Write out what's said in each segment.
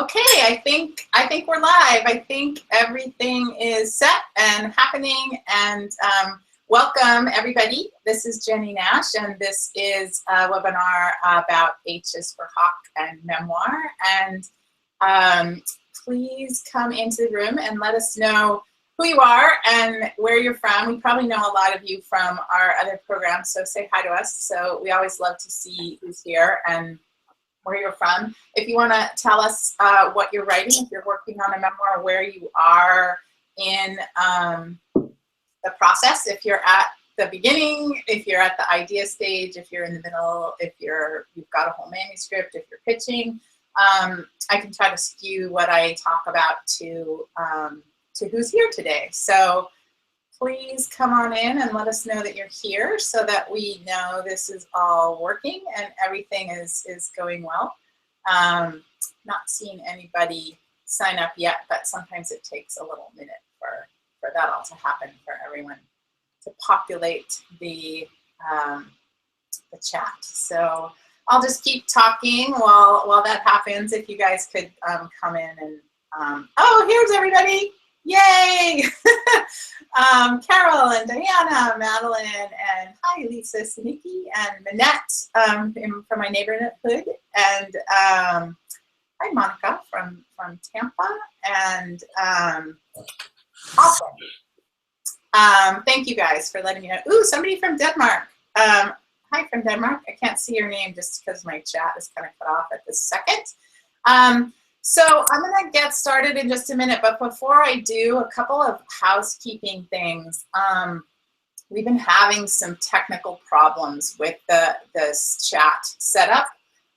Okay, I think we're live. I think everything is set and happening. And welcome everybody. This is Jennie Nash, and this is a webinar about H is for Hawk and memoir. And please come into the room and let us know who you are and where you're from. We probably know a lot of you from our other programs, so say hi to us. So we always love to see who's here and where you're from. If you want to tell us what you're writing, if you're working on a memoir, where you are in the process, if you're at the beginning, if you're at the idea stage, if you're in the middle, if you've got a whole manuscript, if you're pitching, I can try to skew what I talk about to who's here today. So please come on in and let us know that you're here so that we know this is all working and everything is going well. Not seeing anybody sign up yet, but sometimes it takes a little minute for that all to happen, for everyone to populate the chat. So I'll just keep talking while that happens. If you guys could come in and, oh, here's everybody. Yay! Carol and Diana, Madeline, and hi, Lisa, Siniki, and Manette from my neighborhood, and hi, Monica from Tampa, and awesome. Thank you guys for letting me know. Ooh, somebody from Denmark. Hi from Denmark. I can't see your name just because my chat is kind of cut off at this second. So I'm going to get started in just a minute, but before I do, a couple of housekeeping things. We've been having some technical problems with this chat setup,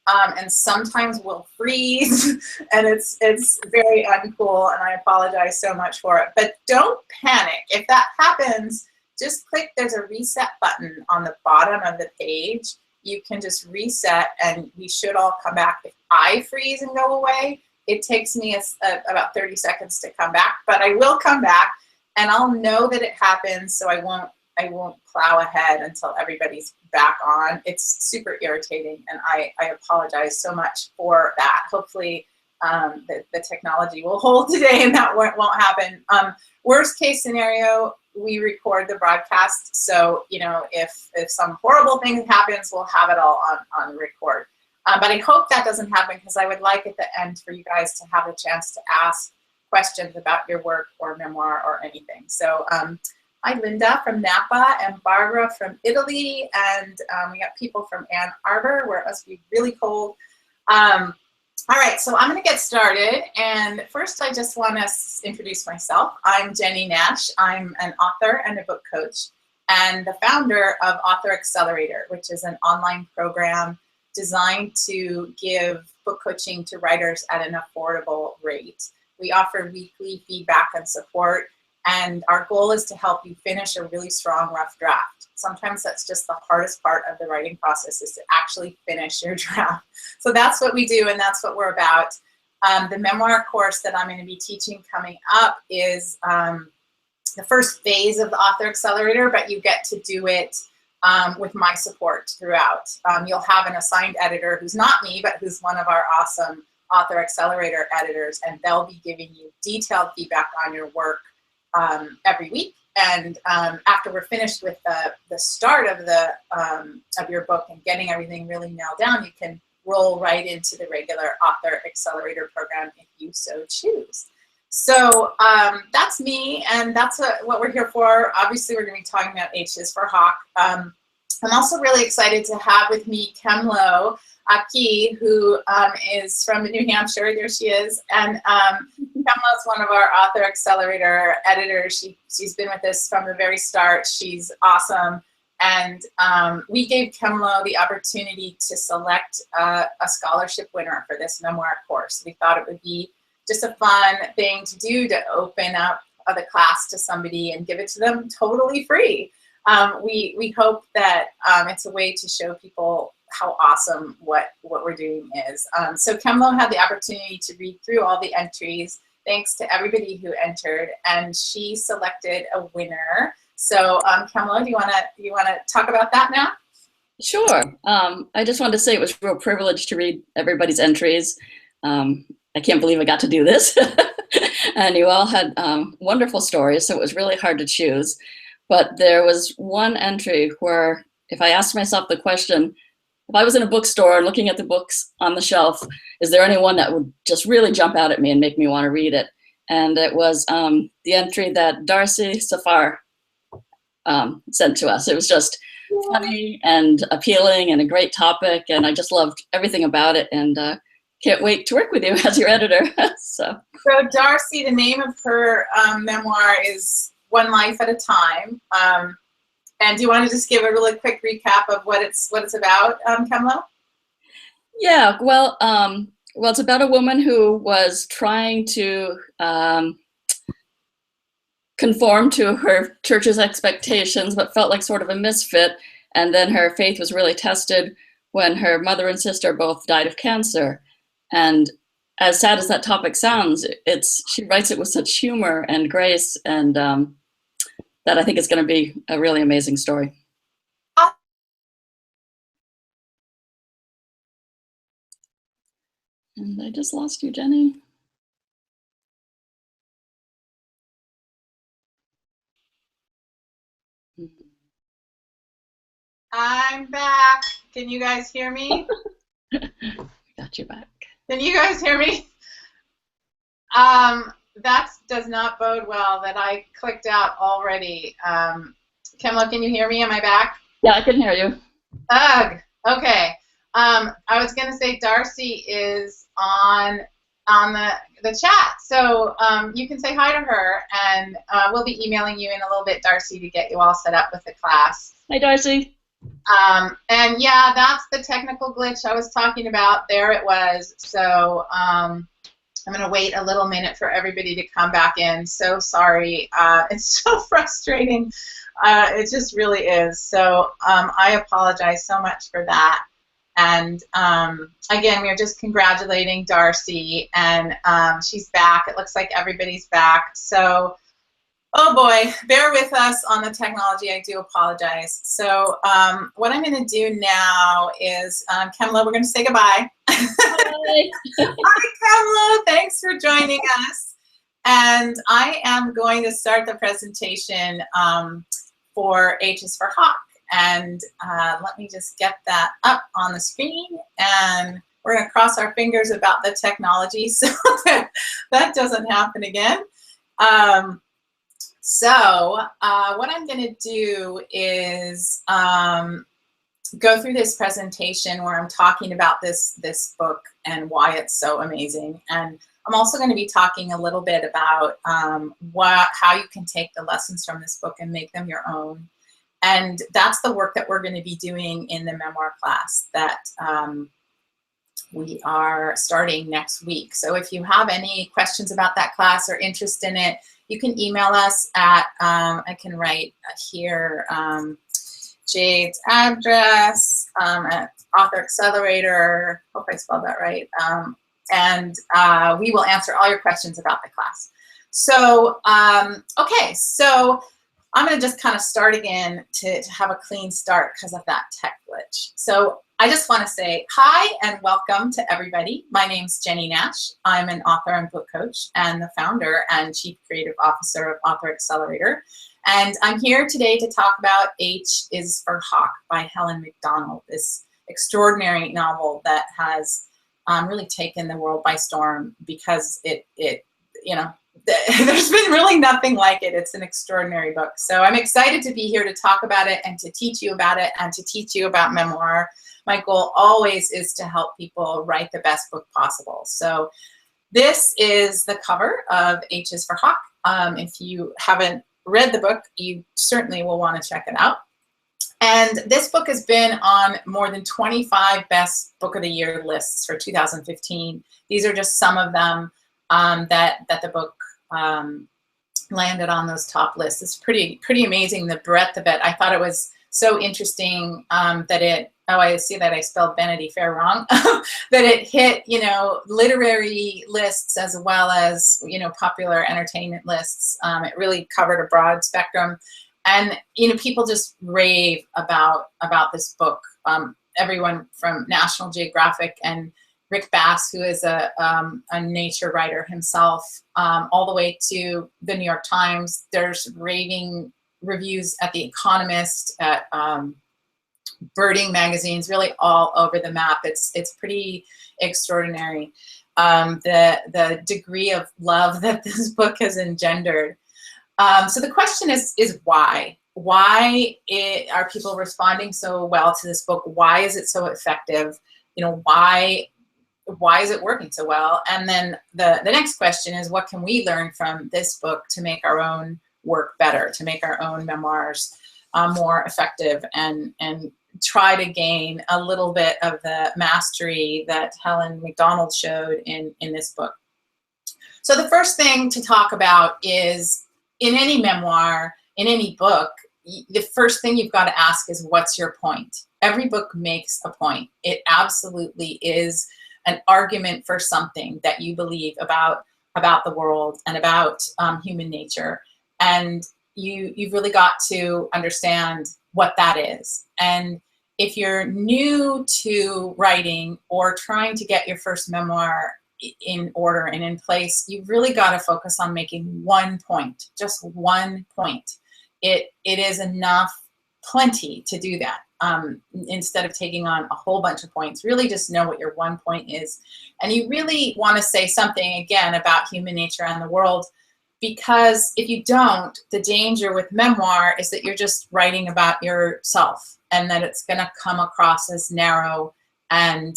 and sometimes we'll freeze, and it's very uncool, and I apologize so much for it. But don't panic. If that happens, just click, there's a reset button on the bottom of the page. You can just reset, and we should all come back. If I freeze and go away, it takes me about 30 seconds to come back, but I will come back, and I'll know that it happens, so I won't plow ahead until everybody's back on. It's super irritating, and I apologize so much for that. Hopefully the technology will hold today and that won't happen. Worst case scenario, we record the broadcast, so if some horrible thing happens, we'll have it all on record. But I hope that doesn't happen, because I would like at the end for you guys to have a chance to ask questions about your work or memoir or anything. So hi, Linda from Napa, and Barbara from Italy, and we got people from Ann Arbor, where it must be really cold. All right, so I'm going to get started, and first I just want to introduce myself. I'm Jennie Nash. I'm an author and a book coach, and the founder of Author Accelerator, which is an online program designed to give book coaching to writers at an affordable rate. We offer weekly feedback and support, and our goal is to help you finish a really strong rough draft. Sometimes that's just the hardest part of the writing process, is to actually finish your draft. So that's what we do, and that's what we're about. The memoir course that I'm going to be teaching coming up is the first phase of the Author Accelerator, but you get to do it with my support throughout. You'll have an assigned editor who's not me, but who's one of our awesome Author Accelerator editors, and they'll be giving you detailed feedback on your work every week. And after we're finished with the start of your book and getting everything really nailed down, you can roll right into the regular Author Accelerator program if you so choose. So that's me, and that's what we're here for. Obviously, we're going to be talking about H is for Hawk. I'm also really excited to have with me Kemlo Aki, who is from New Hampshire. There she is. And Kemlo is one of our Author Accelerator editors. She's been with us from the very start. She's awesome. And we gave Kemlo the opportunity to select a scholarship winner for this memoir course. We thought it would be just a fun thing to do, to open up the class to somebody and give it to them totally free. We hope that it's a way to show people how awesome what we're doing is. So Kemlo had the opportunity to read through all the entries. Thanks to everybody who entered, and she selected a winner. So Kemlo, do you want to talk about that now? Sure. I just wanted to say it was a real privilege to read everybody's entries. I can't believe I got to do this. And you all had wonderful stories, so it was really hard to choose. But there was one entry where if I asked myself the question, if I was in a bookstore looking at the books on the shelf, is there anyone that would just really jump out at me and make me want to read it? And it was the entry that Darcy Safar sent to us. It was just funny and appealing and a great topic, and I just loved everything about it, and can't wait to work with you as your editor. So Darcy, the name of her memoir is One Life at a Time. And do you want to just give a really quick recap of what it's about, Kemlo? Yeah, well, it's about a woman who was trying to conform to her church's expectations, but felt like sort of a misfit. And then her faith was really tested when her mother and sister both died of cancer. And as sad as that topic sounds, she writes it with such humor and grace, and that I think it's going to be a really amazing story. And I just lost you, Jenny. I'm back. Can you guys hear me? Got you back. Can you guys hear me? That does not bode well that I clicked out already. Kemlo, can you hear me? Am I back? Yeah, I can hear you. Ugh. Okay. I was going to say Darcy is on the chat, so you can say hi to her, and we'll be emailing you in a little bit, Darcy, to get you all set up with the class. Hi, Darcy. And yeah, that's the technical glitch I was talking about. There it was. So I'm going to wait a little minute for everybody to come back in. So sorry. It's so frustrating. It just really is. So I apologize so much for that. And again, we are just congratulating Darcy, and she's back. It looks like everybody's back. So, oh boy, bear with us on the technology. I do apologize. So what I'm going to do now is, Kemlo, we're going to say goodbye. Hi. Hi, Kemlo. Thanks for joining us. And I am going to start the presentation for H is for Hawk. And let me just get that up on the screen, and we're going to cross our fingers about the technology so that doesn't happen again. So what I'm going to do is go through this presentation where I'm talking about this book and why it's so amazing. And I'm also going to be talking a little bit about how you can take the lessons from this book and make them your own. And that's the work that we're going to be doing in the memoir class that we are starting next week. So if you have any questions about that class or interest in it, you can email us at, I can write here, Jade's address at Author Accelerator, hope I spelled that right, and we will answer all your questions about the class. So, okay, so I'm going to just kind of start again to have a clean start because of that tech glitch. So I just want to say hi and welcome to everybody. My name's Jennie Nash. I'm an author and book coach and the founder and chief creative officer of Author Accelerator. And I'm here today to talk about H is for Hawk by Helen Macdonald, this extraordinary novel that has really taken the world by storm because it you know, there's been really nothing like it. It's an extraordinary book. So I'm excited to be here to talk about it and to teach you about it and to teach you about memoir. My goal always is to help people write the best book possible. So this is the cover of H is for Hawk. If you haven't read the book, you certainly will want to check it out. And this book has been on more than 25 best book of the year lists for 2015. These are just some of them that the book landed on those top lists. It's pretty amazing, the breadth of it. I thought it was so interesting that it, oh, I see that I spelled Vanity Fair wrong, that it hit, you know, literary lists as well as, you know, popular entertainment lists. It really covered a broad spectrum. And, you know, people just rave about this book. Everyone from National Geographic and Rick Bass, who is a nature writer himself, all the way to the New York Times. There's raving reviews at The Economist, at birding magazines, really all over the map. It's pretty extraordinary, the degree of love that this book has engendered. So the question is why? Why are people responding so well to this book? Why is it so effective? Why is it working so well? And then the next question is, what can we learn from this book to make our own work better, to make our own memoirs more effective, and try to gain a little bit of the mastery that Helen Macdonald showed in this book. So the first thing to talk about is, in any memoir, in any book, the first thing you've got to ask is, what's your point? Every book makes a point. It absolutely is an argument for something that you believe about the world and about human nature. And you've really got to understand what that is. And if you're new to writing or trying to get your first memoir in order and in place, you've really got to focus on making one point, just one point. It is enough, plenty to do that. Instead of taking on a whole bunch of points, really just know what your one point is. And you really want to say something, again, about human nature and the world, because if you don't, the danger with memoir is that you're just writing about yourself, and that it's going to come across as narrow and,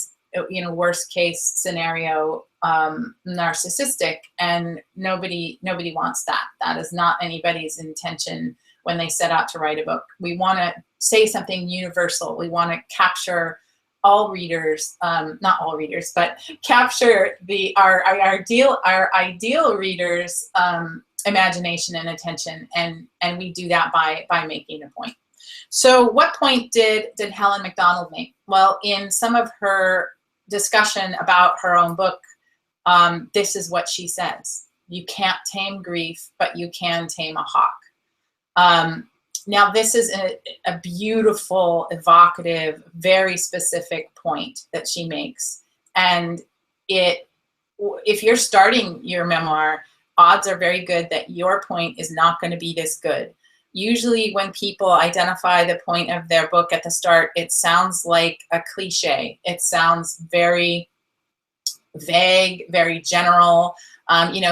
worst case scenario, narcissistic, and nobody wants that. That is not anybody's intention when they set out to write a book. We want to say something universal. We want to capture all readers, not all readers, but capture our ideal readers' imagination and attention, and we do that by making a point. So what point did Helen Macdonald make? Well, in some of her discussion about her own book, this is what she says: you can't tame grief, but you can tame a hawk. Now, this is a beautiful, evocative, very specific point that she makes. And if you're starting your memoir, odds are very good that your point is not going to be this good. Usually when people identify the point of their book at the start, it sounds like a cliche. It sounds very vague, very general.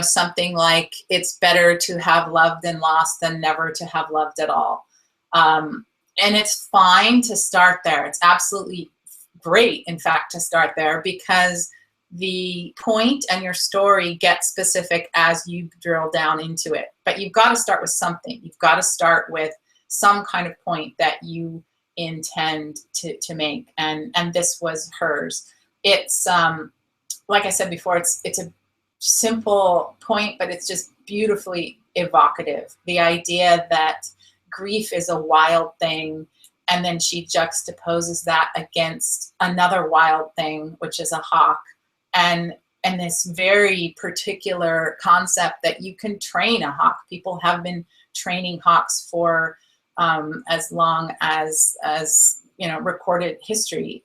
Something like, it's better to have loved and lost than never to have loved at all. And it's fine to start there. It's absolutely great, in fact, to start there, because the point and your story get specific as you drill down into it. But you've got to start with something. You've got to start with some kind of point that you intend to make. And this was hers. It's, like I said before, it's a simple point, but it's just beautifully evocative. The idea that grief is a wild thing, and then she juxtaposes that against another wild thing, which is a hawk, and this very particular concept that you can train a hawk. People have been training hawks for as long as recorded history.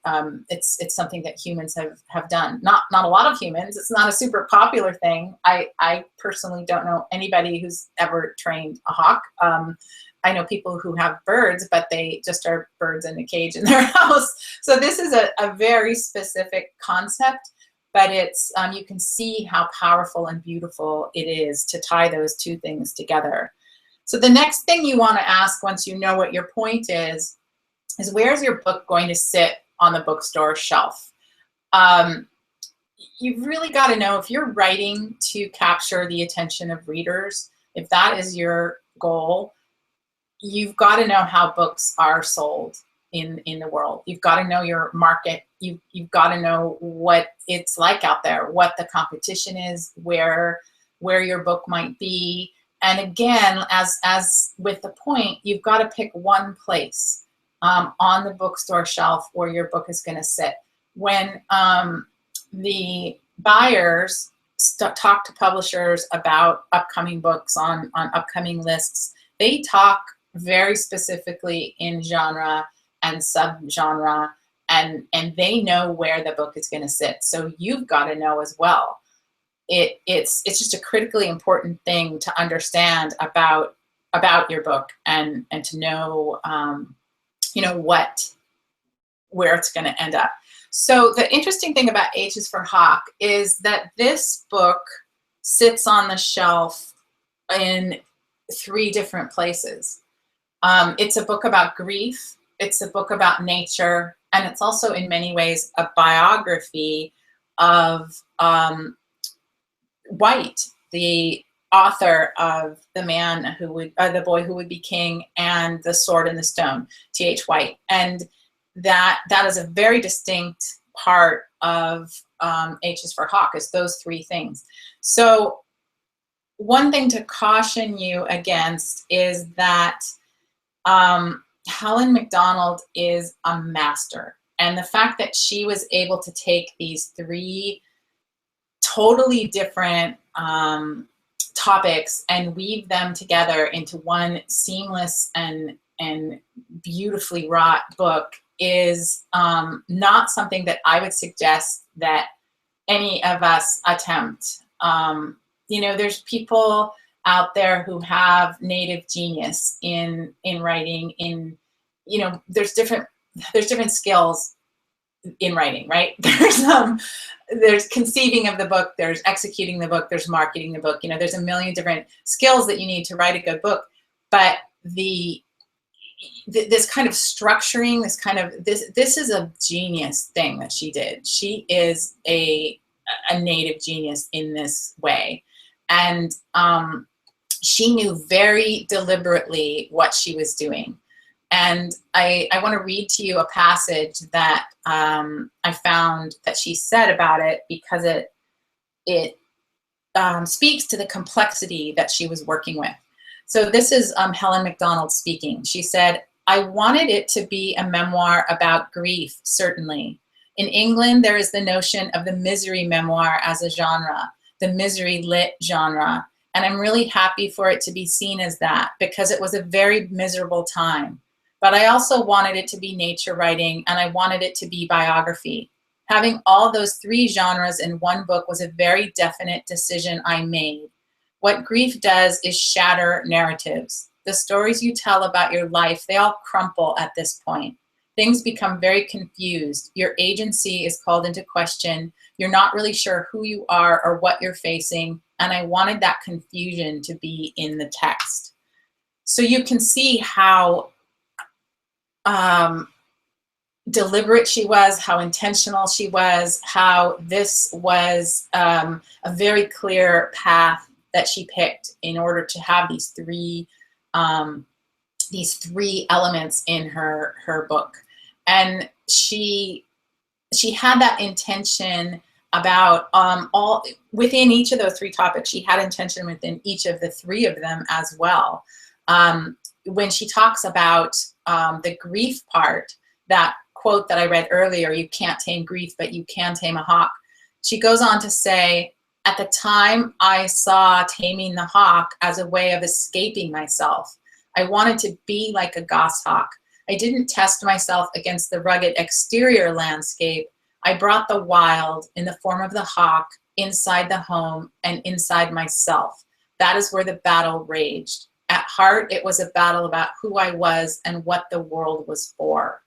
It's something that humans have done. Not a lot of humans. It's not a super popular thing. I personally don't know anybody who's ever trained a hawk. I know people who have birds, but they just are birds in a cage in their house. So this is a very specific concept, but it's you can see how powerful and beautiful it is to tie those two things together. So the next thing you want to ask, once you know what your point is where's your book going to sit on the bookstore shelf? You've really got to know, if you're writing to capture the attention of readers, if that is your goal, you've got to know how books are sold in the world. You've got to know your market. You've got to know what it's like out there, what the competition is, where your book might be. And again, as with the point, you've got to pick one place on the bookstore shelf where your book is going to sit. When the buyers talk to publishers about upcoming books on upcoming lists, they talk very specifically in genre and subgenre and they know where the book is going to sit. So you've got to know as well. It's just a critically important thing to understand about your book, and to know, where it's going to end up. So the interesting thing about H is for Hawk is that this book sits on the shelf in 3 different places. It's a book about grief, it's a book about nature, and it's also in many ways a biography of White, the author of The Boy Who Would Be King and The Sword and the Stone, T.H. White. And that is a very distinct part of H is for Hawk, is those 3 things. So one thing to caution you against is that Helen Macdonald is a master. And the fact that she was able to take these 3 totally different topics and weave them together into one seamless and beautifully wrought book is not something that I would suggest that any of us attempt. There's people out there who have native genius in writing. There's different skills in writing, right? There's conceiving of the book, there's executing the book, there's marketing the book. There's a million different skills that you need to write a good book. But this kind of structuring, this is a genius thing that she did. She is a native genius in this way. And she knew very deliberately what she was doing. And I want to read to you a passage that I found that she said about it, because it speaks to the complexity that she was working with. So this is Helen Macdonald speaking. She said, "I wanted it to be a memoir about grief, certainly. In England, there is the notion of the misery memoir as a genre, the misery lit genre. And I'm really happy for it to be seen as that, because it was a very miserable time. But I also wanted it to be nature writing, and I wanted it to be biography. Having all those 3 genres in one book was a very definite decision I made. What grief does is shatter narratives. The stories you tell about your life, they all crumple at this point. Things become very confused. Your agency is called into question. You're not really sure who you are or what you're facing, and I wanted that confusion to be in the text." So you can see how deliberate she was, how intentional she was, how this was a very clear path that she picked in order to have these 3 elements in her book. And she had that intention about all within each of those 3 topics. She had intention within each of the 3 of them as well. When she talks about the grief part, that quote that I read earlier, "You can't tame grief, but you can tame a hawk." She goes on to say, "At the time, I saw taming the hawk as a way of escaping myself. I wanted to be like a goshawk. I didn't test myself against the rugged exterior landscape. I brought the wild in the form of the hawk inside the home and inside myself. That is where the battle raged. At heart, it was a battle about who I was and what the world was for."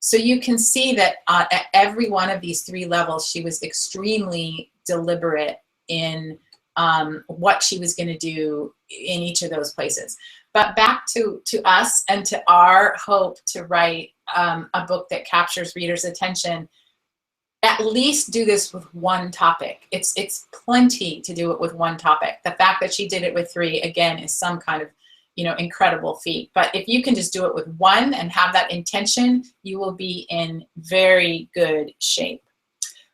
So you can see that at every one of these 3 levels, she was extremely deliberate in what she was going to do in each of those places. But back to us and to our hope to write a book that captures readers' attention, at least do this with one topic. It's plenty to do it with one topic. The fact that she did it with 3, again, is some kind of incredible feat. But if you can just do it with one and have that intention, you will be in very good shape.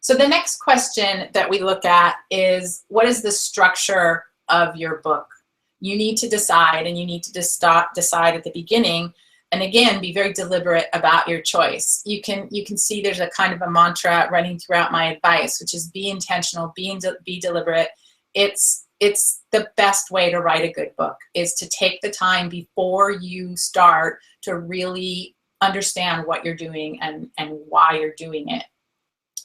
So the next question that we look at is, what is the structure of your book? You need to decide, and you need to decide at the beginning, and again, be very deliberate about your choice. You can see there's a kind of a mantra running throughout my advice, which is be intentional, be deliberate. It's the best way to write a good book, is to take the time before you start to really understand what you're doing and why you're doing it.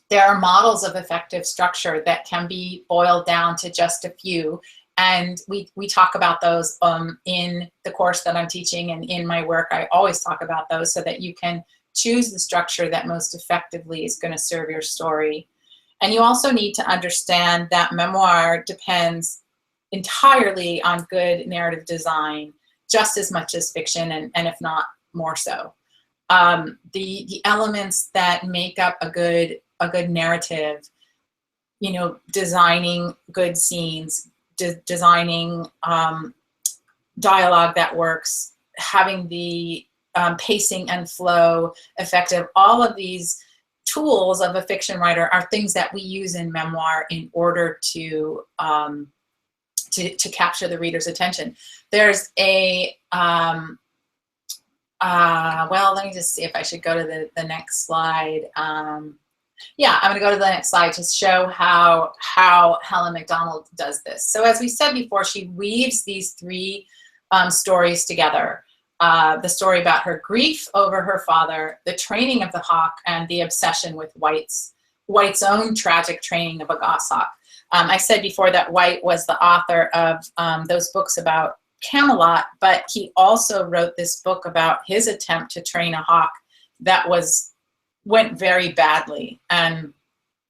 There are models of effective structure that can be boiled down to just a few. And we talk about those in the course that I'm teaching, and in my work, I always talk about those so that you can choose the structure that most effectively is going to serve your story. And you also need to understand that memoir depends entirely on good narrative design, just as much as fiction, and if not more so. The elements that make up a good narrative, you know, designing good scenes, designing dialogue that works, having the pacing and flow effective, all of these tools of a fiction writer are things that we use in memoir in order to capture the reader's attention. There's a well, let me just see if I should go to the next slide. Yeah, I'm going to go to the next slide to show how Helen Macdonald does this. So as we said before, she weaves these three stories together. The story about her grief over her father, the training of the hawk, and the obsession with White's own tragic training of a goshawk. I said before that White was the author of those books about Camelot, but he also wrote this book about his attempt to train a hawk that went very badly. And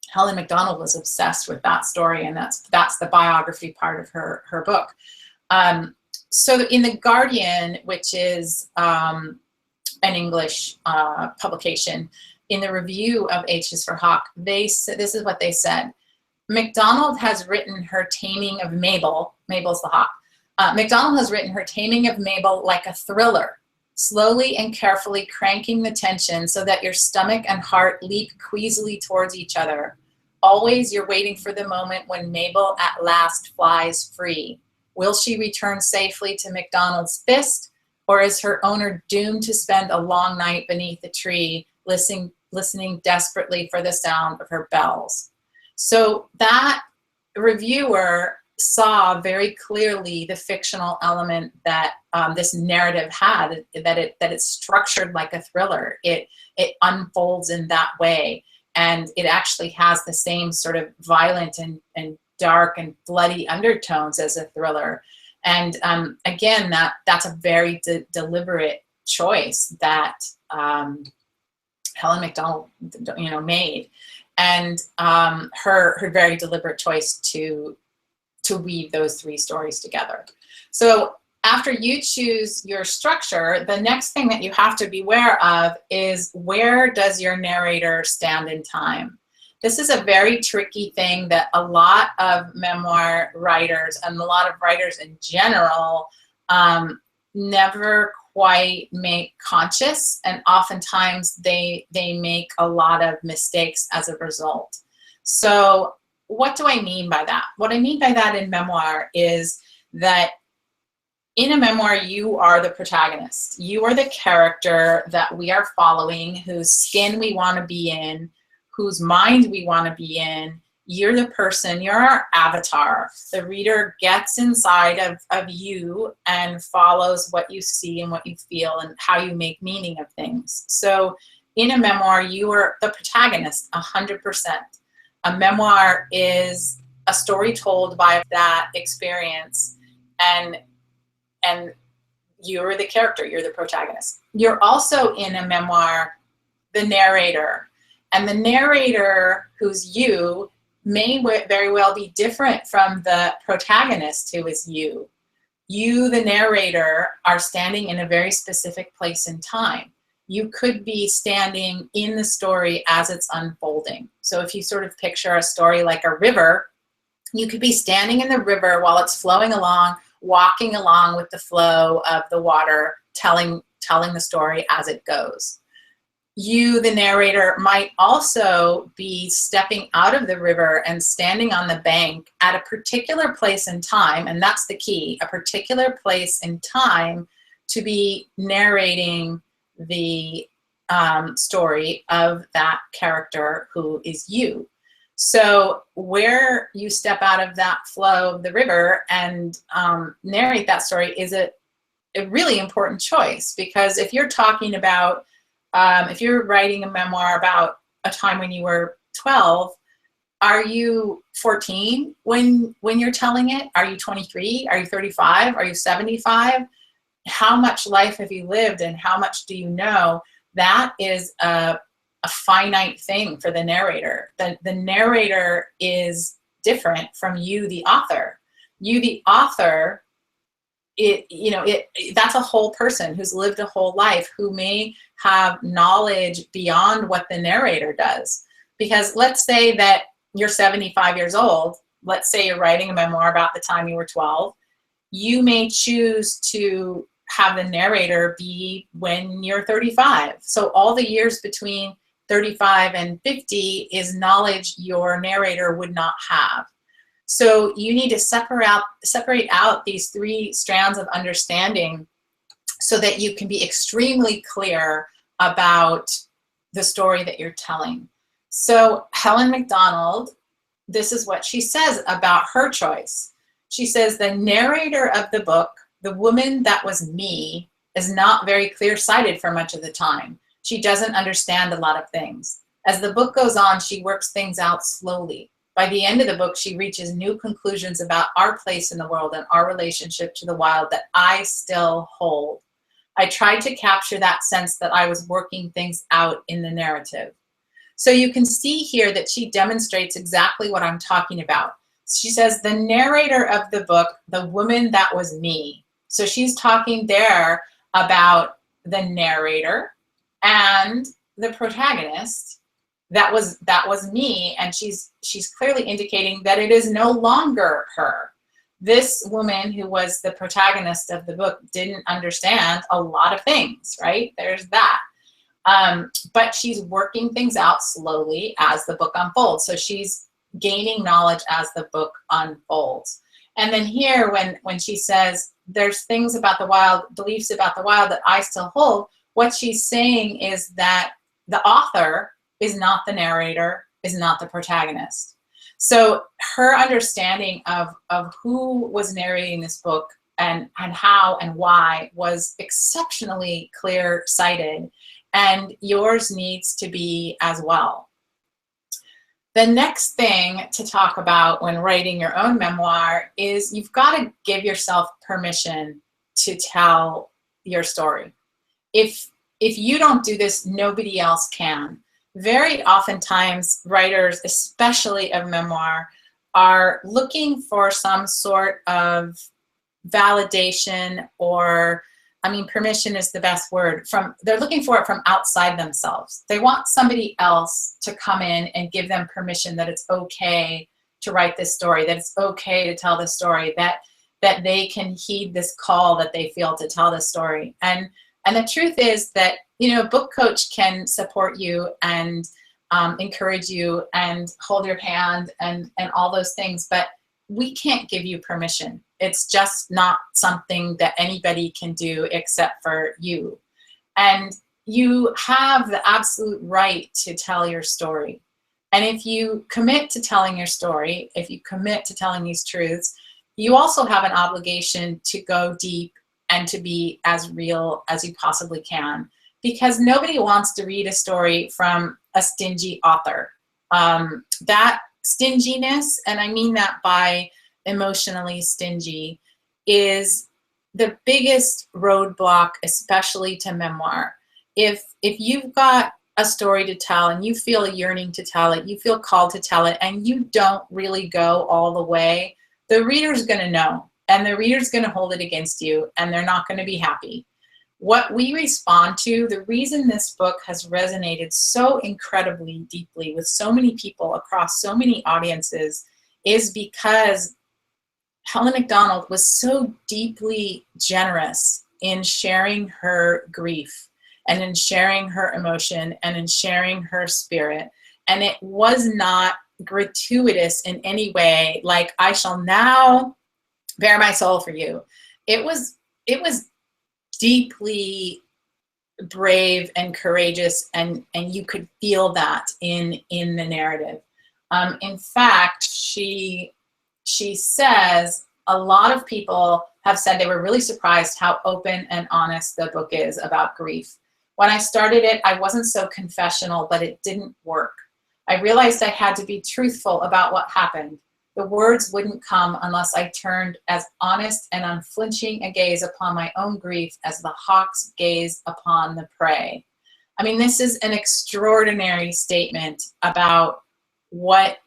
Helen Macdonald was obsessed with that story, and that's the biography part of her book. So in The Guardian, which is an English publication, in the review of H is for Hawk, this is what they said. Macdonald has written her Taming of Mabel, Mabel's the hawk. Macdonald has written her Taming of Mabel like a thriller, slowly and carefully cranking the tension so that your stomach and heart leap queasily towards each other. Always you're waiting for the moment when Mabel at last flies free. Will she return safely to Macdonald's fist, or is her owner doomed to spend a long night beneath a tree, listening desperately for the sound of her bells? So that reviewer saw very clearly the fictional element that this narrative had, that it's structured like a thriller. It unfolds in that way, and it actually has the same sort of violent and dark and bloody undertones as a thriller. And again, that's a very deliberate choice that Helen Macdonald, made, and her very deliberate choice to weave those three stories together. So after you choose your structure, the next thing that you have to be aware of is, where does your narrator stand in time? This is a very tricky thing that a lot of memoir writers and a lot of writers in general never quite make conscious, and oftentimes they make a lot of mistakes as a result. So what do I mean by that? What I mean by that in memoir is that in a memoir, you are the protagonist. You are the character that we are following, whose skin we want to be in, whose mind we want to be in. You're the person, you're our avatar. The reader gets inside of you and follows what you see and what you feel and how you make meaning of things. So in a memoir, you are the protagonist 100%. A memoir is a story told by that experience, and you're the character, you're the protagonist. You're also in a memoir the narrator, and the narrator, who's you, may very well be different from the protagonist, who is you. You, the narrator, are standing in a very specific place in time. You could be standing in the story as it's unfolding. So if you sort of picture a story like a river, you could be standing in the river while it's flowing along, walking along with the flow of the water, telling the story as it goes. You, the narrator, might also be stepping out of the river and standing on the bank at a particular place in time, and that's the key, a particular place in time, to be narrating the story of that character who is you. So where you step out of that flow of the river and narrate that story is a really important choice, because if you're talking about if you're writing a memoir about a time when you were 12, are you 14 when you're telling it? Are you 23? Are you 35? Are you 75? How much life have you lived and how much do you know? That is a finite thing for the narrator. The narrator is different from you, the author. You, the author, that's a whole person who's lived a whole life, who may have knowledge beyond what the narrator does. Because let's say that you're 75 years old. Let's say you're writing a memoir about the time you were 12. You may choose to have the narrator be when you're 35. So all the years between 35 and 50 is knowledge your narrator would not have. So you need to separate out these three strands of understanding so that you can be extremely clear about the story that you're telling. So Helen McDonald, this is what she says about her choice. She says, the narrator of the book, the woman that was me, is not very clear-sighted for much of the time. She doesn't understand a lot of things. As the book goes on, she works things out slowly. By the end of the book, she reaches new conclusions about our place in the world and our relationship to the wild that I still hold. I tried to capture that sense that I was working things out in the narrative. So you can see here that she demonstrates exactly what I'm talking about. She says, the narrator of the book, the woman that was me. So she's talking there about the narrator and the protagonist. That was me, and she's clearly indicating that it is no longer her. This woman who was the protagonist of the book didn't understand a lot of things, right? There's that. But she's working things out slowly as the book unfolds. So she's gaining knowledge as the book unfolds. And then here, when she says, there's things about the wild, beliefs about the wild that I still hold, what she's saying is that the author is not the narrator, is not the protagonist. So her understanding of who was narrating this book and how and why was exceptionally clear-sighted, and yours needs to be as well. The next thing to talk about when writing your own memoir is you've got to give yourself permission to tell your story. If you don't do this, nobody else can. Very oftentimes, writers, especially of memoir, are looking for some sort of validation, or, permission is the best word. They're looking for it from outside themselves. They want somebody else to come in and give them permission that it's okay to write this story, that it's okay to tell this story, that they can heed this call that they feel to tell this story. And the truth is that, a book coach can support you and encourage you and hold your hand and all those things, but we can't give you permission. It's just not something that anybody can do except for you. And you have the absolute right to tell your story. And if you commit to telling your story, if you commit to telling these truths, you also have an obligation to go deep and to be as real as you possibly can, because nobody wants to read a story from a stingy author. That stinginess, and I mean that by emotionally stingy, is the biggest roadblock, especially to memoir. If you've got a story to tell and you feel a yearning to tell it, you feel called to tell it, and you don't really go all the way, the reader's going to know, and the reader's going to hold it against you, and they're not going to be happy. What we respond to, the reason this book has resonated so incredibly deeply with so many people across so many audiences, is because Helen McDonald was so deeply generous in sharing her grief and in sharing her emotion and in sharing her spirit. And it was not gratuitous in any way, like, I shall now bare my soul for you. It was deeply brave and courageous, and you could feel that in the narrative. In fact, she says a lot of people have said they were really surprised how open and honest the book is about grief. When I started it, I wasn't so confessional, but it didn't work. I realized I had to be truthful about what happened. The words wouldn't come unless I turned as honest and unflinching a gaze upon my own grief as the hawk's gaze upon the prey. I mean, this is an extraordinary statement about what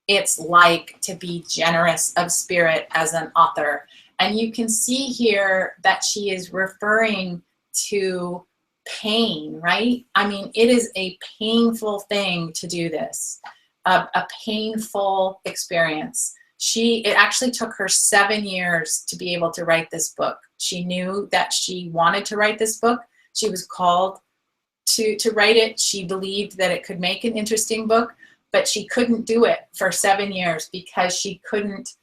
it's like to be generous of spirit as an author. And you can see here that she is referring to pain, right? I mean, it is a painful thing to do this, a painful experience. It actually took her 7 years to be able to write this book. She knew that she wanted to write this book. She was called to write it. She believed that it could make an interesting book, but she couldn't do it for 7 years because she couldn't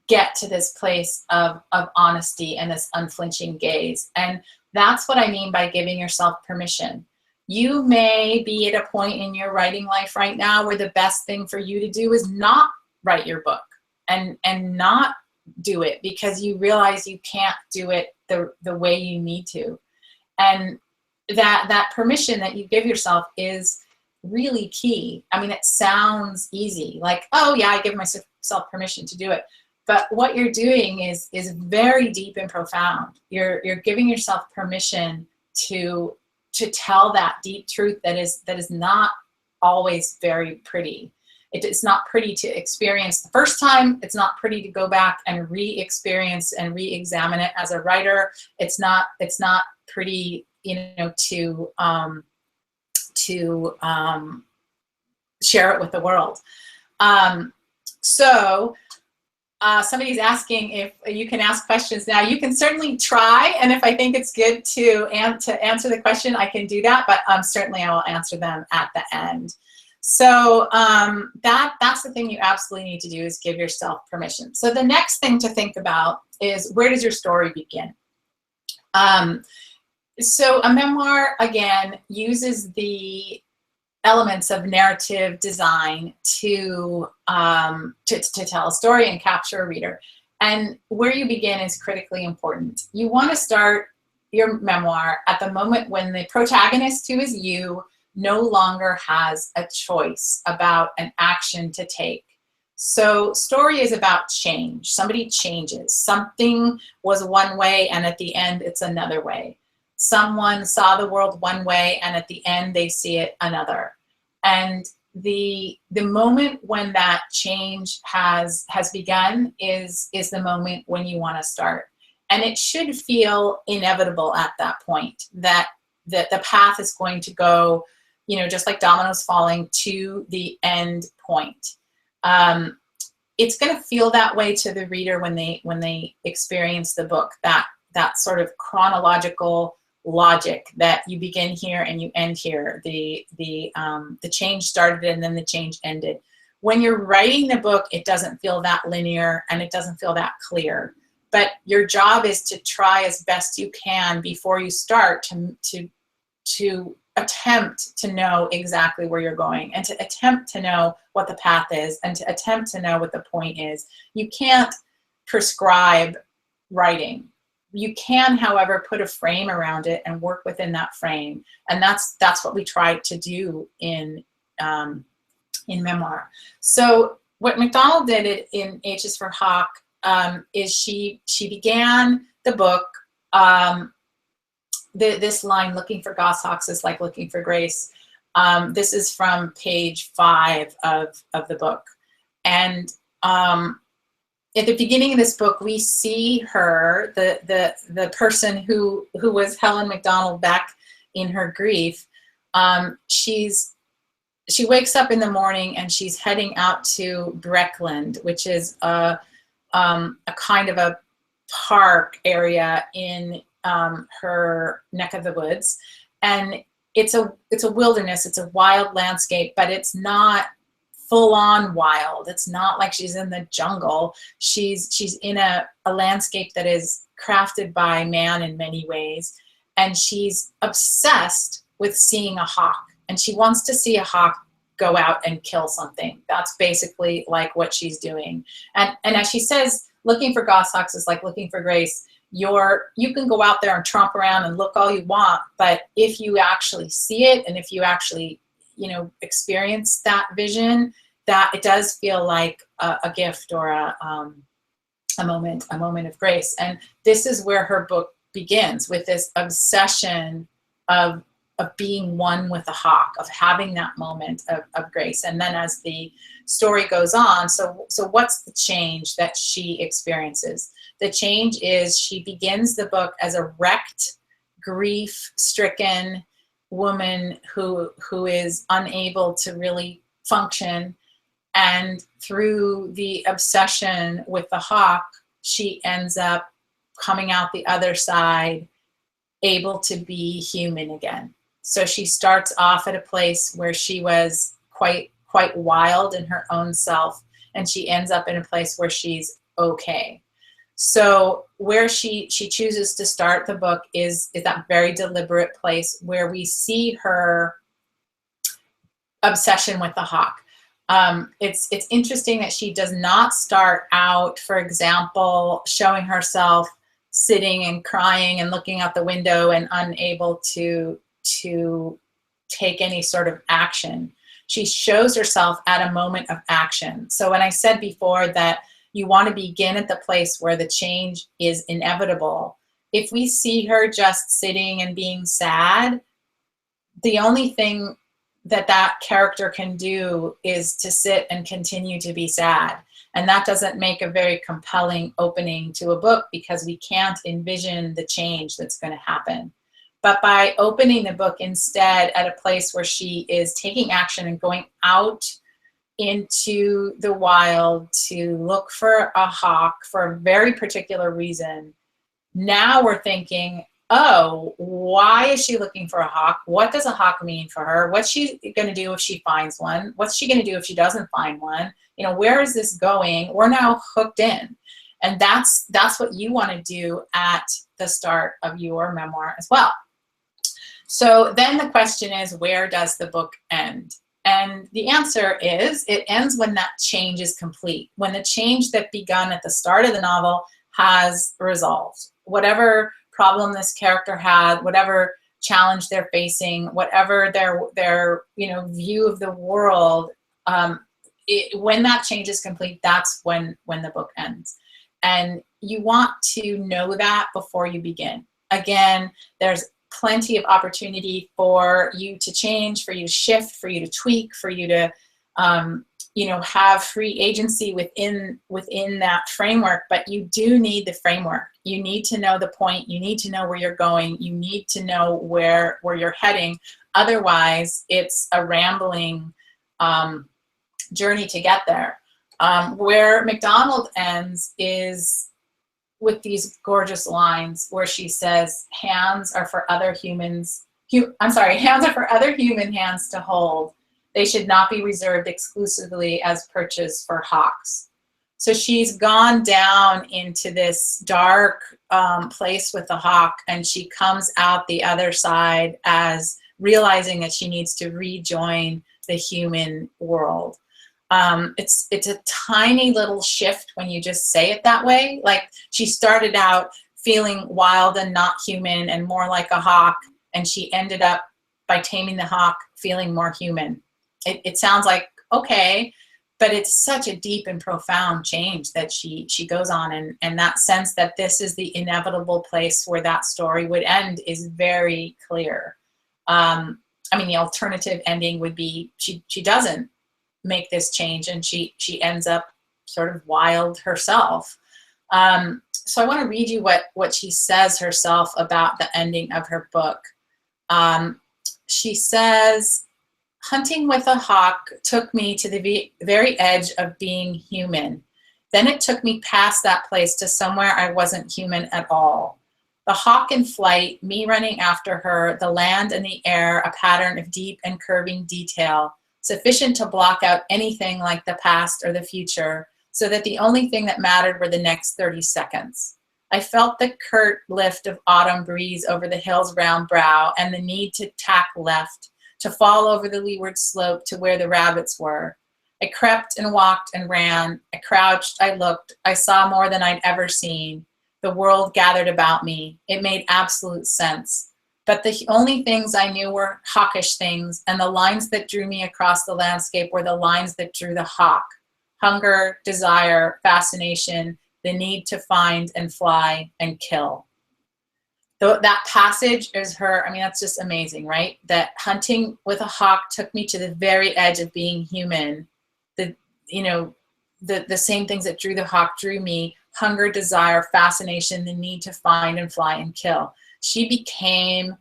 get to this place of honesty and this unflinching gaze. And that's what I mean by giving yourself permission. You may be at a point in your writing life right now where the best thing for you to do is not write your book and not do it because you realize you can't do it the way you need to. And that permission that you give yourself is really key. I mean, it sounds easy, like, oh yeah, I give myself permission to do it. But what you're doing is very deep and profound. You're giving yourself permission to tell that deep truth that is not always very pretty. It's not pretty to experience the first time. It's not pretty to go back and re-experience and re-examine it as a writer. It's not pretty, to share it with the world. Somebody's asking if you can ask questions now. You can certainly try, and if I think it's good to answer the question, I can do that, but certainly I will answer them at the end. So that's the thing you absolutely need to do, is give yourself permission. So the next thing to think about is, where does your story begin? So a memoir, again, uses the elements of narrative design to tell a story and capture a reader. And where you begin is critically important. You want to start your memoir at the moment when the protagonist, who is you, no longer has a choice about an action to take. So story is about change. Somebody changes. Something was one way and at the end it's another way. Someone saw the world one way and at the end they see it another. And the moment when that change has begun is the moment when you want to start. And it should feel inevitable at that point, that the path is going to go, just like dominoes falling to the end point. It's going to feel that way to the reader when they experience the book, that sort of chronological logic, that you begin here and you end here. The change started and then the change ended. When you're writing the book, it doesn't feel that linear and it doesn't feel that clear. But your job is to try as best you can before you start to attempt to know exactly where you're going, and to attempt to know what the path is, and to attempt to know what the point is. You can't prescribe writing. You can, however, put a frame around it and work within that frame. And that's what we try to do in memoir. So what MacDonald did in H is for Hawk is she began the book, this line, looking for goshawks is like looking for grace. This is from page 5 of the book. And at the beginning of this book, we see her, the person who was Helen MacDonald back in her grief. She wakes up in the morning and she's heading out to Breckland, which is a kind of a park area in her neck of the woods. And it's a wilderness, it's a wild landscape, but it's not full-on wild. It's not like she's in the jungle. She's in a landscape that is crafted by man in many ways, and she's obsessed with seeing a hawk, and she wants to see a hawk go out and kill something. That's basically like what she's doing. And as she says, looking for goshawks is like looking for grace. you can go out there and tromp around and look all you want, but if you actually see it, and if you actually, experience that vision, that it does feel like a gift, or a moment of grace. And this is where her book begins, with this obsession of being one with the hawk, of having that moment of grace. And then as the story goes on, so what's the change that she experiences? The change is she begins the book as a wrecked, grief-stricken woman who is unable to really function. And through the obsession with the hawk, she ends up coming out the other side, able to be human again. So she starts off at a place where she was quite wild in her own self, and she ends up in a place where she's okay. So where she chooses to start the book is that very deliberate place where we see her obsession with the hawk. It's interesting that she does not start out, for example, showing herself sitting and crying and looking out the window and unable to take any sort of action. She shows herself at a moment of action. So when I said before that you want to begin at the place where the change is inevitable, if we see her just sitting and being sad, the only thing that character can do is to sit and continue to be sad. And that doesn't make a very compelling opening to a book, because we can't envision the change that's going to happen. But by opening the book instead at a place where she is taking action and going out into the wild to look for a hawk for a very particular reason, now we're thinking, oh, why is she looking for a hawk? What does a hawk mean for her? What's she going to do if she finds one? What's she going to do if she doesn't find one? Where is this going? We're now hooked in. And that's what you want to do at the start of your memoir as well. So then the question is, where does the book end? And the answer is, it ends when that change is complete, when the change that begun at the start of the novel has resolved. Whatever problem this character had, whatever challenge they're facing, whatever their view of the world, when that change is complete, that's when the book ends. And you want to know that before you begin. Again, there's plenty of opportunity for you to change, for you to shift, for you to tweak, for you to have free agency within that framework. But you do need the framework. You need to know the point. You need to know where you're going. You need to know where you're heading. Otherwise, it's a rambling journey to get there. Where MacDonald ends is with these gorgeous lines where she says, hands are for other human hands to hold. They should not be reserved exclusively as perches for hawks. So she's gone down into this dark place with the hawk, and she comes out the other side as realizing that she needs to rejoin the human world. It's a tiny little shift when you just say it that way. Like, she started out feeling wild and not human and more like a hawk, and she ended up, by taming the hawk, feeling more human. It sounds like, okay, but it's such a deep and profound change that she goes on, and that sense that this is the inevitable place where that story would end is very clear. The alternative ending would be she doesn't make this change, and she ends up sort of wild herself. So I want to read you what she says herself about the ending of her book. She says, hunting with a hawk took me to the very edge of being human. Then it took me past that place to somewhere I wasn't human at all. The hawk in flight, me running after her, the land and the air, a pattern of deep and curving detail, sufficient to block out anything like the past or the future, so that the only thing that mattered were the next 30 seconds. I felt the curt lift of autumn breeze over the hill's round brow, and the need to tack left, to fall over the leeward slope to where the rabbits were. I crept and walked and ran. I crouched, I looked, I saw more than I'd ever seen. The world gathered about me. It made absolute sense. But the only things I knew were hawkish things, and the lines that drew me across the landscape were the lines that drew the hawk. Hunger, desire, fascination, the need to find and fly and kill. That passage is her, I mean, that's just amazing, right? That hunting with a hawk took me to the very edge of being human. The, you know, the same things that drew the hawk drew me: hunger, desire, fascination, the need to find and fly and kill. She became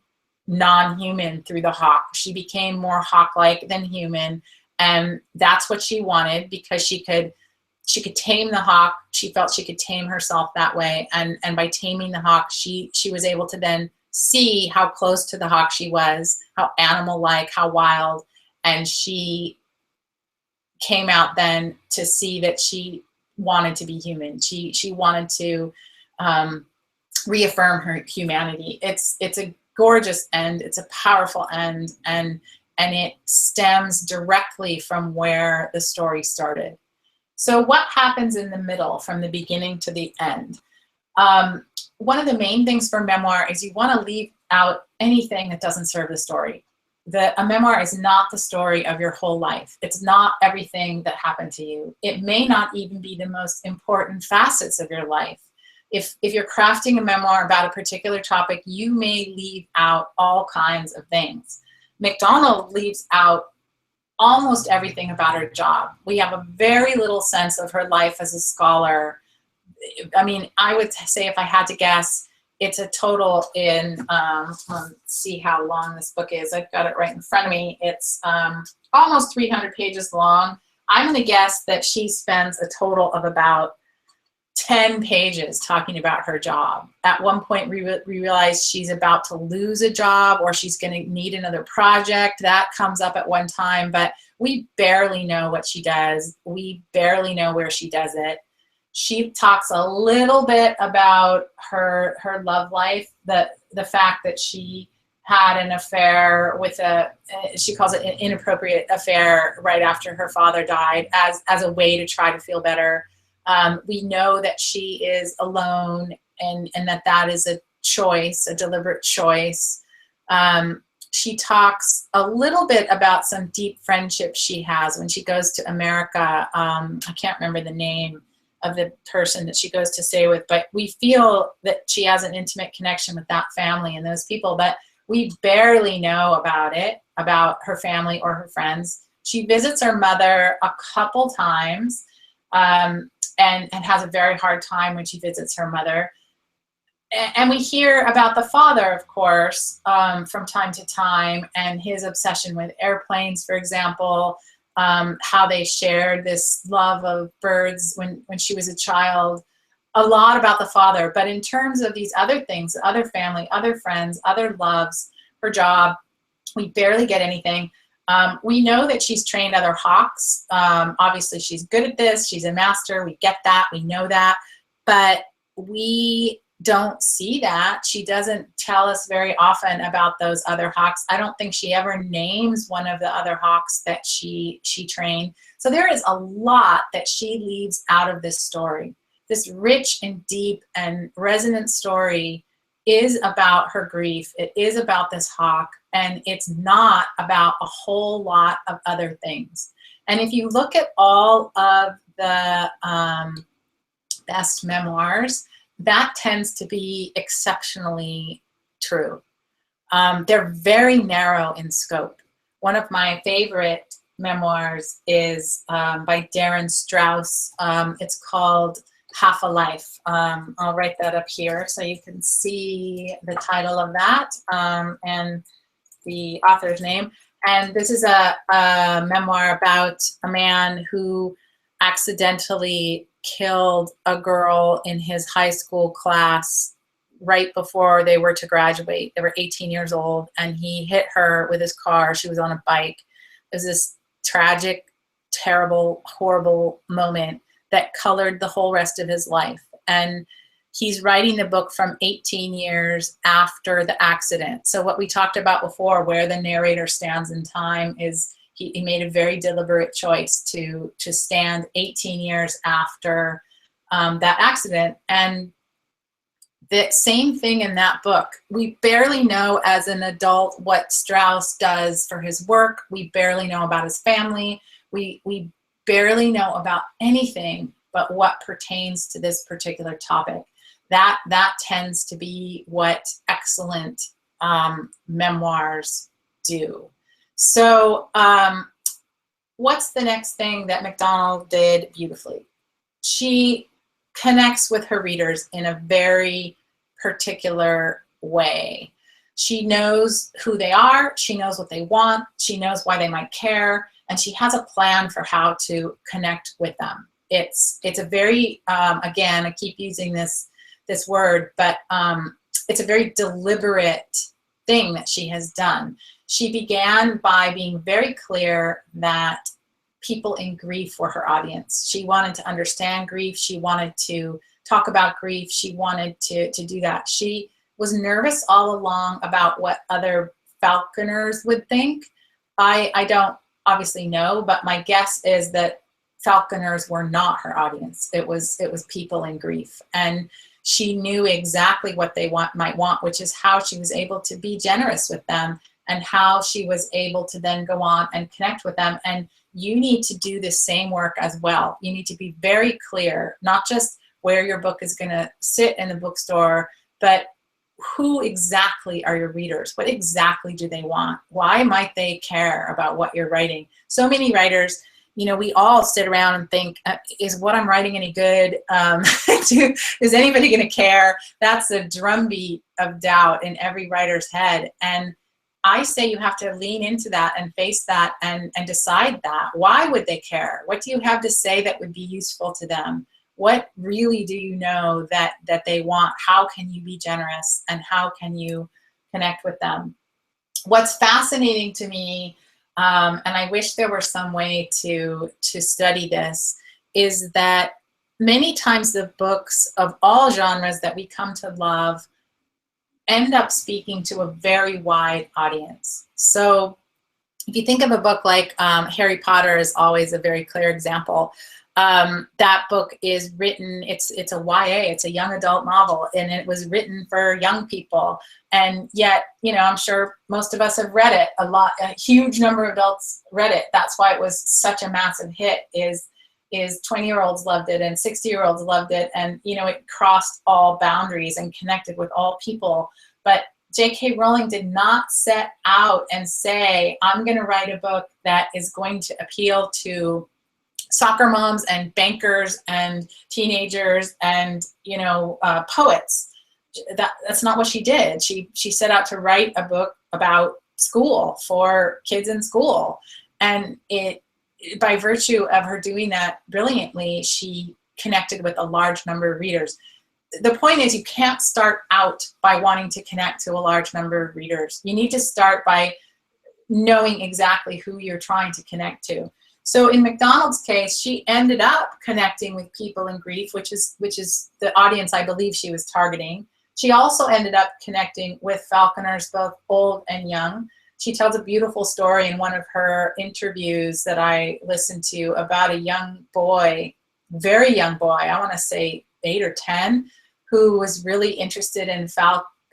non-human through the hawk. She became more hawk-like than human. And that's what she wanted, because she could tame the hawk. She felt she could tame herself that way. And by taming the hawk, she was able to then see how close to the hawk she was, how animal-like, how wild. And she came out then to see that she wanted to be human. She wanted to reaffirm her humanity. It's a gorgeous end. It's a powerful end. And it stems directly from where the story started. So what happens in the middle, from the beginning to the end? One of the main things for memoir is you want to leave out anything that doesn't serve the story. A memoir is not the story of your whole life. It's not everything that happened to you. It may not even be the most important facets of your life. If you're crafting a memoir about a particular topic, you may leave out all kinds of things. MacDonald leaves out almost everything about her job. We have a very little sense of her life as a scholar. I mean, I would say, if I had to guess, it's a total in, let's see how long this book is. I've got it right in front of me. It's almost 300 pages long. I'm going to guess that she spends a total of about 10 pages talking about her job. At one point, we realize she's about to lose a job, or she's going to need another project. That comes up at one time, but we barely know what she does. We barely know where she does it. She talks a little bit about her love life, the fact that she had an affair with she calls it an inappropriate affair right after her father died, as a way to try to feel better. We know that she is alone, and that is a choice, a deliberate choice. She talks a little bit about some deep friendships she has when she goes to America. I can't remember the name of the person that she goes to stay with, but we feel that she has an intimate connection with that family and those people, but we barely know about it, about her family or her friends. She visits her mother a couple times, and has a very hard time when she visits her mother. And we hear about the father, of course, from time to time, and his obsession with airplanes, for example, how they shared this love of birds when she was a child. A lot about the father. But in terms of these other things, other family, other friends, other loves, her job, we barely get anything. We know that she's trained other hawks. Obviously, she's good at this. She's a master. We get that. We know that. But we don't see that. She doesn't tell us very often about those other hawks. I don't think she ever names one of the other hawks that she trained. So there is a lot that she leaves out of this story. This rich and deep and resonant story is about her grief. It is about this hawk, and it's not about a whole lot of other things. And if you look at all of the best memoirs, that tends to be exceptionally true. They're very narrow in scope. One of my favorite memoirs is by Darren Strauss. It's called Half a Life. I'll write that up here so you can see the title of that and the author's name. And this is a memoir about a man who accidentally killed a girl in his high school class right before they were to graduate. They were 18 years old, and he hit her with his car. She was on a bike. It was this tragic, terrible, horrible moment that colored the whole rest of his life. And he's writing the book from 18 years after the accident. So what we talked about before, where the narrator stands in time, is he made a very deliberate choice to stand 18 years after that accident. And The same thing in that book. We barely know as an adult what Strauss does for his work. We barely know about his family. We barely know about anything but what pertains to this particular topic. That tends to be what excellent memoirs do. So what's the next thing that MacDonald did beautifully? She connects with her readers in a very particular way. She knows who they are, she knows what they want, she knows why they might care, and she has a plan for how to connect with them. It's a very, again, I keep using this word, but it's a very deliberate thing that she has done. She began by being very clear that people in grief were her audience. She wanted to understand grief. She wanted to talk about grief. She wanted to do that. She was nervous all along about what other falconers would think. I don't obviously know, but my guess is that falconers were not her audience. It was people in grief. And she knew exactly what they might want, which is how she was able to be generous with them and how she was able to then go on and connect with them. And you need to do the same work as well. You need to be very clear, not just where your book is going to sit in the bookstore, but who exactly are your readers? What exactly do they want? Why might they care about what you're writing? So many writers, you know, we all sit around and think, is what I'm writing any good? Is anybody going to care? That's a drumbeat of doubt in every writer's head. And I say you have to lean into that and face that and decide that. Why would they care? What do you have to say that would be useful to them? What really do you know that they want? How can you be generous and how can you connect with them? What's fascinating to me, and I wish there were some way to study this, is that many times the books of all genres that we come to love end up speaking to a very wide audience. So if you think of a book like Harry Potter is always a very clear example. That book is written, it's a YA, it's a young adult novel, and it was written for young people. And yet, you know, I'm sure most of us have read it. A huge number of adults read it. That's why it was such a massive hit, is 20-year-olds loved it and 60-year-olds loved it. And, you know, it crossed all boundaries and connected with all people. But J.K. Rowling did not set out and say, I'm going to write a book that is going to appeal to soccer moms and bankers and teenagers and, you know, poets. That's not what she did. She set out to write a book about school for kids in school. And by virtue of her doing that brilliantly, she connected with a large number of readers. The point is, you can't start out by wanting to connect to a large number of readers. You need to start by knowing exactly who you're trying to connect to. So in MacDonald's case, she ended up connecting with people in grief, which is the audience I believe she was targeting. She also ended up connecting with falconers, both old and young. She tells a beautiful story in one of her interviews that I listened to about a young boy, very young boy, I want to say 8 or 10, who was really interested in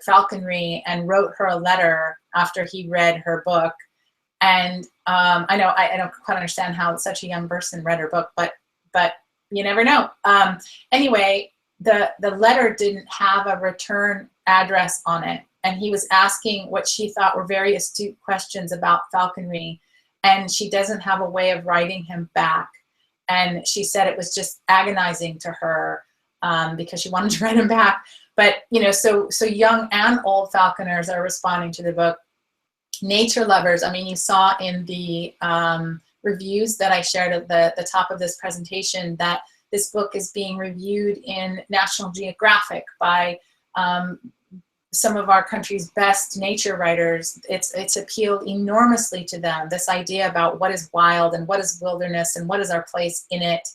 falconry and wrote her a letter after he read her book. And I don't quite understand how such a young person read her book, but you never know. Anyway, the letter didn't have a return address on it. And he was asking what she thought were very astute questions about falconry. And she doesn't have a way of writing him back. And she said it was just agonizing to her because she wanted to write him back. But, you know, so young and old falconers are responding to the book. Nature lovers, I mean, you saw in the reviews that I shared at the top of this presentation that this book is being reviewed in National Geographic by some of our country's best nature writers. It's appealed enormously to them, this idea about what is wild and what is wilderness and what is our place in it.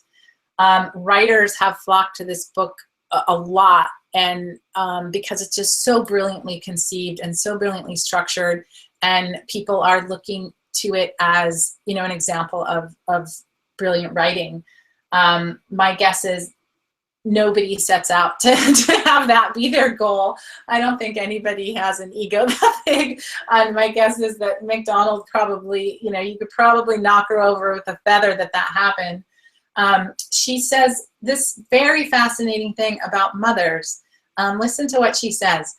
Writers have flocked to this book a lot, and because it's just so brilliantly conceived and so brilliantly structured, and people are looking to it as, you know, an example of brilliant writing. My guess is nobody sets out to have that be their goal. I don't think anybody has an ego that big. And my guess is that McDonald probably, you know, you could probably knock her over with a feather that happened. She says this very fascinating thing about mothers. Listen to what she says.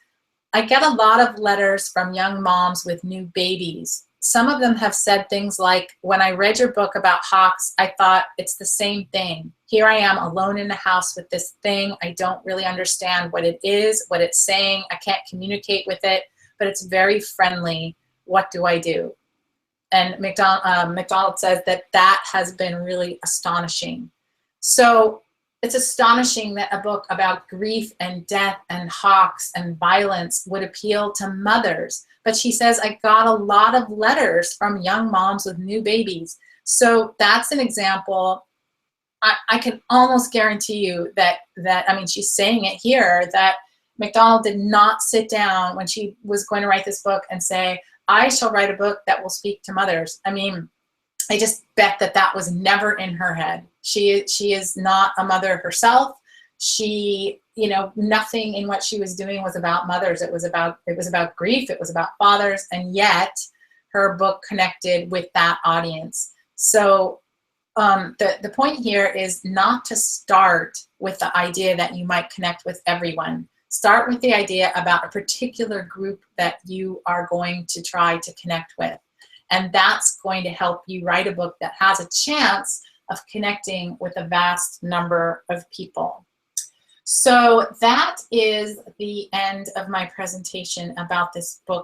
I get a lot of letters from young moms with new babies. Some of them have said things like, when I read your book about hawks, I thought it's the same thing. Here I am alone in the house with this thing. I don't really understand what it is, what it's saying. I can't communicate with it, but it's very friendly. What do I do? And McDonald says that has been really astonishing. So it's astonishing that a book about grief and death and hawks and violence would appeal to mothers. But she says, I got a lot of letters from young moms with new babies. So that's an example. I can almost guarantee you that, I mean, she's saying it here, that McDonald did not sit down when she was going to write this book and say, I shall write a book that will speak to mothers. I mean, I just bet that was never in her head. She is not a mother herself. She, you know, nothing in what she was doing was about mothers. It was about grief. It was about fathers. And yet her book connected with that audience. So the point here is not to start with the idea that you might connect with everyone. Start with the idea about a particular group that you are going to try to connect with. And that's going to help you write a book that has a chance of connecting with a vast number of people. So that is the end of my presentation about this book